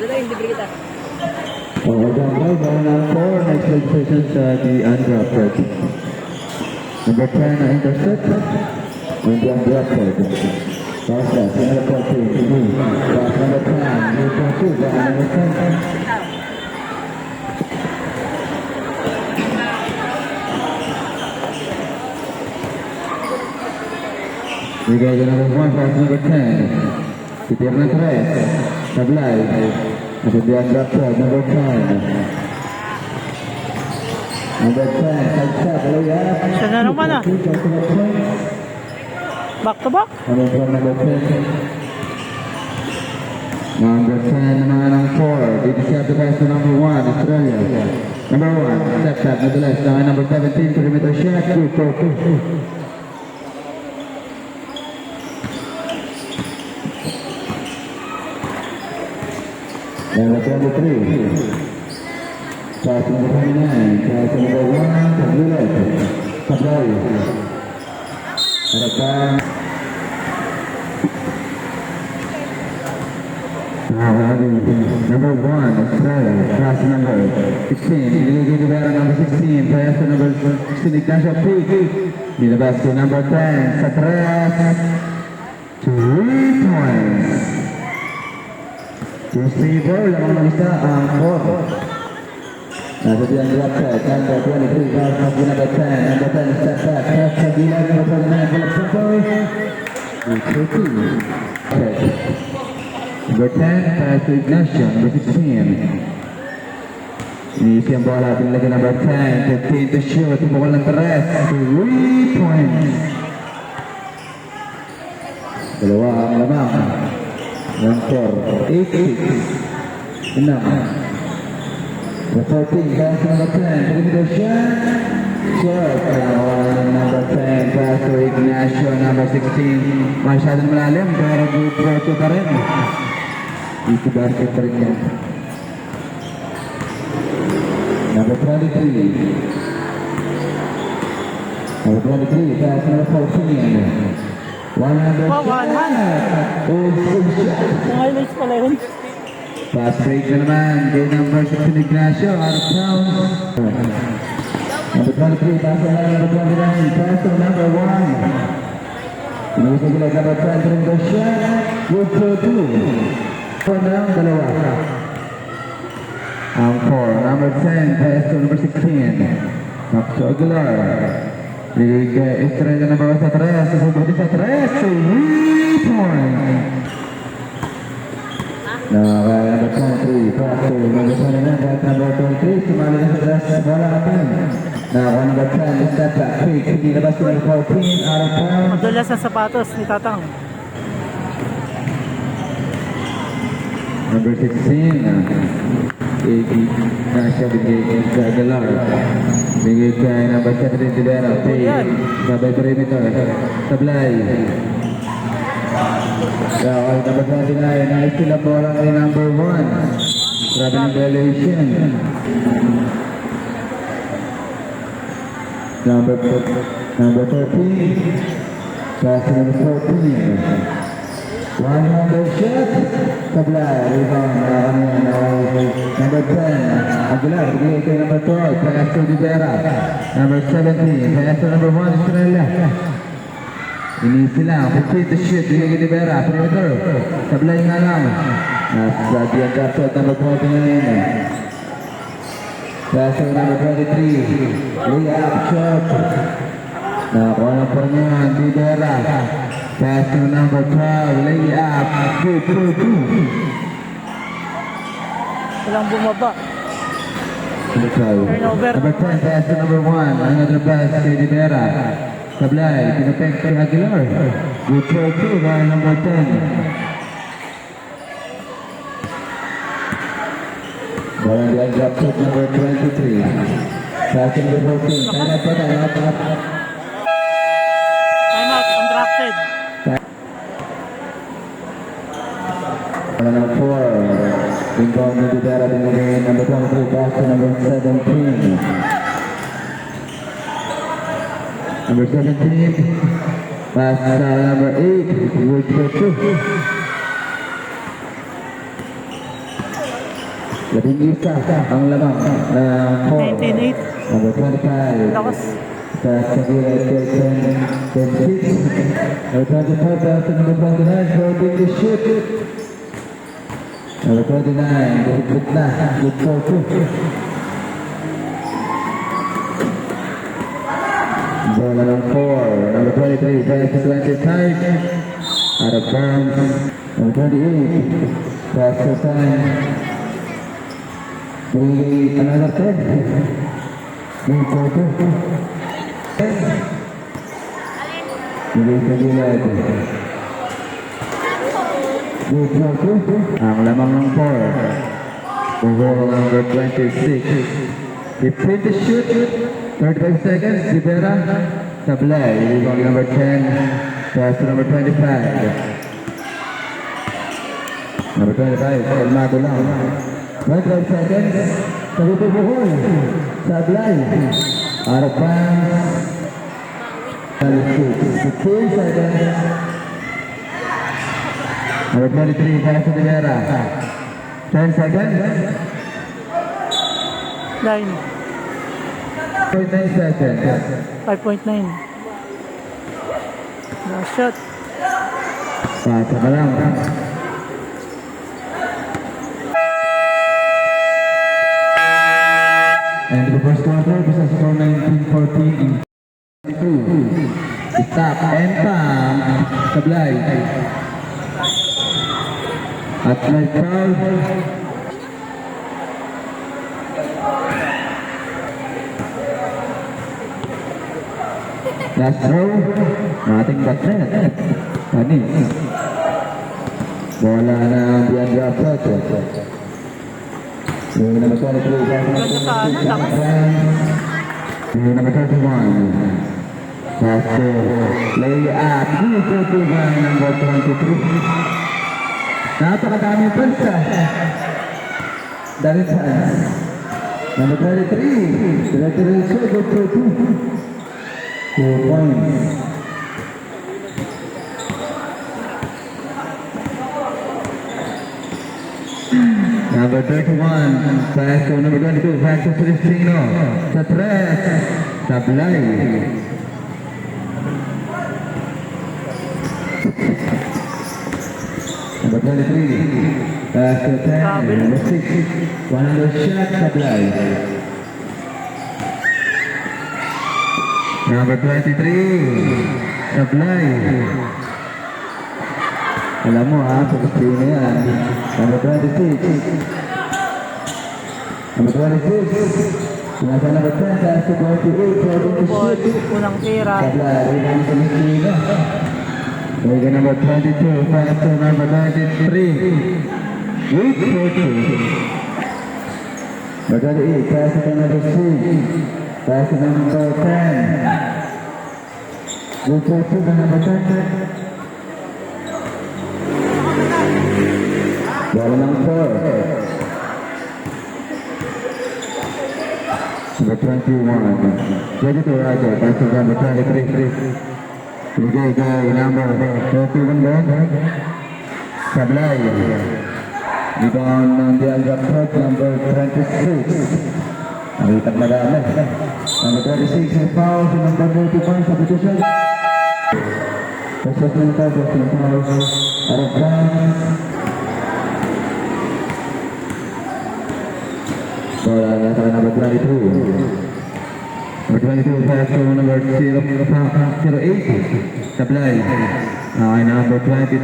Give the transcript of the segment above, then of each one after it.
Next registration sa the undrafted. Number 10 na intercept. And the undrafted. Pass that, number 14, pass number 10, number 2, number 10. We got number 1, pass number 10. Titiap na 3, Sablay. At the undrafted, number 10. Number 10, Kalsa, Kalaya. Siya na naman ah. Back to back. Number 10. Number 10 naman ang 4. Dito siya the best to number 1, Australia. Number 1, step back, nadalas na number 17, perimeter shot, 2-4-2. Number 23. Pass number 29. Pass number 1. Kabulat. Sablay. Harapan. Number 1. Australia. Pass number 16. Iligay ni Vera number 16. Pass number 16. Ignacio Peak. Nilabas ko number 10. Sa 3. 3 points. Receiver, lamang ng isa ang 4. Nasa di ang drop set, number 23, pass number 10, number 10, step back, pass sa bilang, number 49, Philip Santos. Number 10, pass to Ignacio, number 16. Iniisi ang bola, pinalagay number 10, 15 to shoot, pukul ng 3 points. Dalawa ang lamang. 1-4, 8-6, 6. The 14, pass number 10, perimeter shot. Shot, number 10, pass to Ignacio, number 16. Masyadong malalim, pero good throw pa rin. Dito basket pa rin yan. Number 23. Number 23, pass number 14. 100 Highlights pala yun. Pass break na naman. Kay number 16 Ignacio. Out of bounds. Number 23. Pass na lang. Number 29. Pass to number 1. Inuusap nila number 10. Ring the shot. Good for 2. For now, dalawa. Ang 4. Number 10. Pass to number 16. Back to Aguilar. Liga Estrella na bawa sa 3. Susunod sa 3. 3 points. Number 23. Pass to number 29. Pass number 23. Sumali na sa 3. Bola natin. Number 10. Step back. Quick. Hindi labas to number 14. Out of bounds. Madulas ang sapatos ni Tatang. Number 16. Ignacio bigay kay Aguilar. Bigay kay number 17 Tidera. Sabay perimeter. Sablay. Kaya number 29. Na-steal ang bola kay number 1. Grabe ng violation. Number 13. Pass number 14. 100 shot. Sablay. Rebound. Number 10. Aguilar. Bigay kay number 12. Pass to Tidera. Number 17. Pass to number 1. Estrella. Inisi lang. 15 to shoot. Bigay kay Tidera. Perimeter. Sablay nga lang. Nasa diyan kapsat number 29. Pass to number 23. Layup shot. Nakakuha lang po niya. Tidera. Pass to number 12. Layup. Good through 2. Walang bumaba. Number 10, pass to number 1. Another pass kay Tidera. Sablay, pinapek kay Aguilar. Good throw 2 by number 10. Bola di drop shot number 23. Pass to number 14. Time out. Time out, undrafted. Number 4. Rebound ni Tidera dengan number 23. Pass to number 17. Number 17. Pass to number 8. Good for 2. Labing isa ang lamang ng 4. 19-8. Number 25. Lakas. Sa Sabira 10-6. Number 25 down to number 29. Holding the ship. Number 29. Good na. Good for 2. Ball number 4. Number 23. Pass to 25. Out of bounds. Number 28. Pass to time. Bring another 10. Bring 4-2. Bring sa gilid. Bring 4-2. Ang lamang ng 4. Ball number 26. 15 to shoot. 35 seconds. Rivera. Sablay. Rebound number 10. Pass to number 25. Number 25. Kalmado lang. 25 seconds. Sabi po buhol. Sablay. Out of bounds. 15 seconds. Number 23. Pass to Rivera. 10 seconds. 9. 9 seconds. 5.9. Last shot. Pasa ka lang. And the first quarter, bisa score 19-14 in 2. Stop and pam. Sablay. At may foul. Last throw. Mating batnet. Ani. Bola na ang Diandra Soto. Yung number 23. Ganda sa ano, lakas. Yung number 31. Pasto. Lay up. Dito to ang number 23. Napakadami pansa. Dahil saan? Number 23. Diretso good for 2. 2 points. Number 31, pass to number 22, pass to Cristino. Sa 3, Sablay. Number 23, pass to 10, number 6, 100 shot, Sablay. Number 23, Sablay. Alam mo ha, sa Cristino yan. Number 26. Number 26. Nasa number 10, pass to 28, holding the Ball. shit. Unang tira. Sablay, rebound sa Cristino. Lega number 22, pass to number 93. Wait for 2. Number 28, pass to number 6. Pass to number 10. Wait for 2 na number 10. Bola ng 4. Number 21. Ready to Raja. Pass to number 23. Bigay kay number 31 doon. Sablay. Rebound ng Diandra Soto, number 26. Nakitang madami. Number 26 ay foul si number 35 sa position. First ng foul, first ng foul. Out of bounds. Bola na sa number 22. Number 22 pass to number 08. Sablay. Okay, number 23.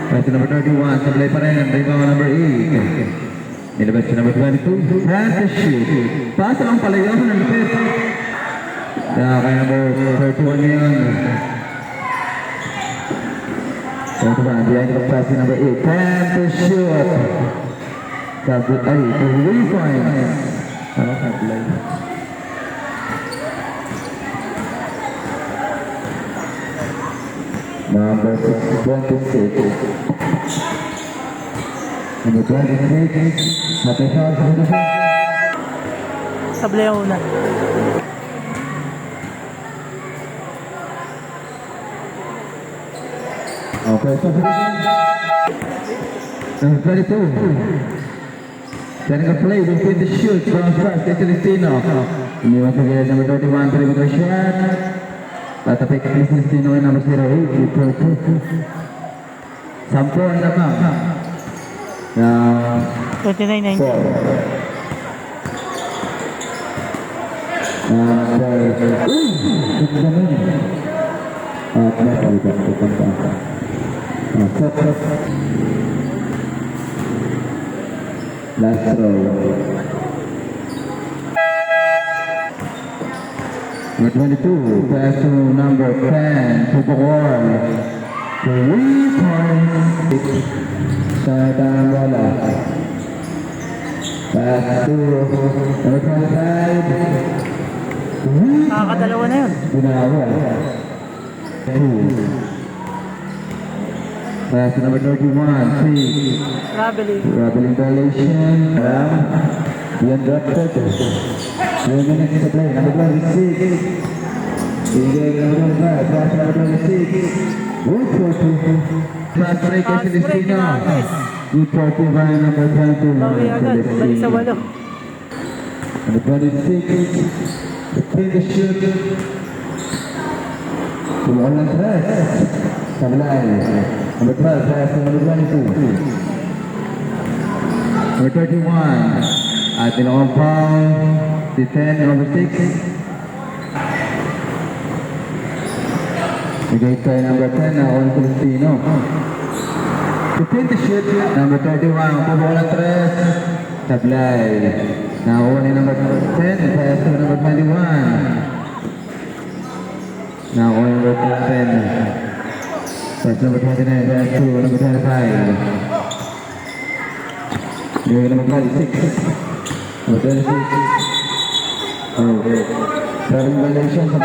Pass to number 31. Sablay pa rin. Rebound number 8. Nilabas to number 22. Pass to shoot. Pass ang palayaw ng lupit. Okay, number 31 yun. Ito ba? Behind the pass to number 8. Pass to shoot. Sablay, ay, tuloy point. Ano Sablay? Number 26. Number 26. Matay foul sa position. Sablay ang una. Okay, sa position. Number 22. Setting a play between the shoot. Bounce pass kay Celestino. Iniwan sa gilid number 31. 3-meter shot. Tatapik kay Celestino ay number 08. Deep throw. Sampo ang nakam. Now, 29-19. 4. Last throw. Number 22, pass to number 10, to the wall. 3 points. Sa bola. Pass to number 25. Nakakadalawa na yun. Binawa. 2. Pass to number 31, 3. Traveling. Traveling violation. Yan drafted. 2 minutes to play. Number 26. Bigay number 25. Pass number 26. Good for 2. Pass break kay Celestino. Good for 2 by number 21. Bawi agad. Balik sa walo. Number 26. Between the shoot. Tumuon ng press. Sablay. Number 12. Pass to number 22. Number 31. At tinawang foul. Si 10, number 6. Bigay kay number 10 na Juan Celestino. Between the shoot. Number 31. Pabawal ng 3. Sablay. Nakuha ni number 10. Pass to number 21. Nakuha ni number 10. Pass number 29. Pass to number 25. Bigay number 26. Number 26. Okay. Traveling violation sa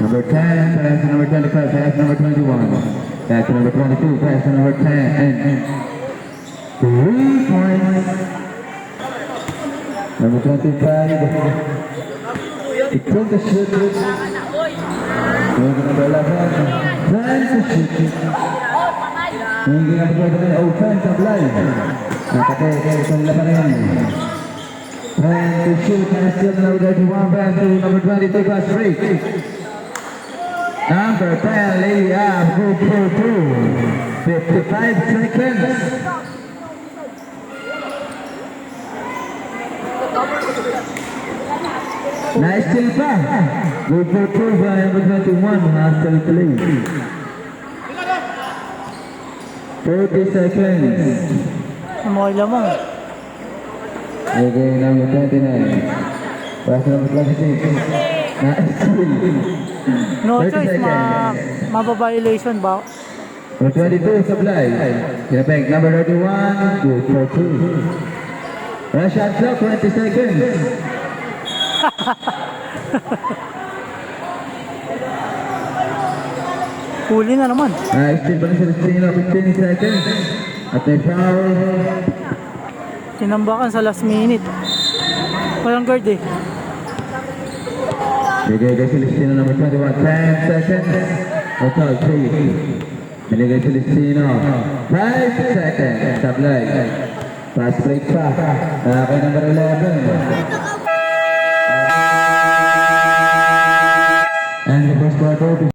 number 10, pass to number 25, pass to number 21. Pass to number 22, pass to number 10, and 3 points. Number 25. It took the shoot. Number 11. Plans to shoot. Hindi na pwede na offensive line. Nakapay sa nila pa rin. Plans to shoot. And still number 31. Pass to number 22. Pass break. Number 10. Liam. Good for 2. 55 seconds. Nice still pa. Good for 2 by number 21. Hostile play. 30 seconds. Mga lamang. Okay, number 29. Pass number 26. Nice still. No 30 choice. seconds. Mababiolation ba? Number 22, Sablay. Kinapeng, number 31. Good for 2. Rush shot clock, 20 seconds. Huli na naman. Still pa rin sa Celestino, 15 seconds. At may foul. Sinambakan sa last minute. Walang guard eh. Bigay kay Celestino number 21, 10 seconds. Total 3. Binigay Celestino, 5 seconds. Sablay. Fast break pa. Kay number 11. And the first quarter.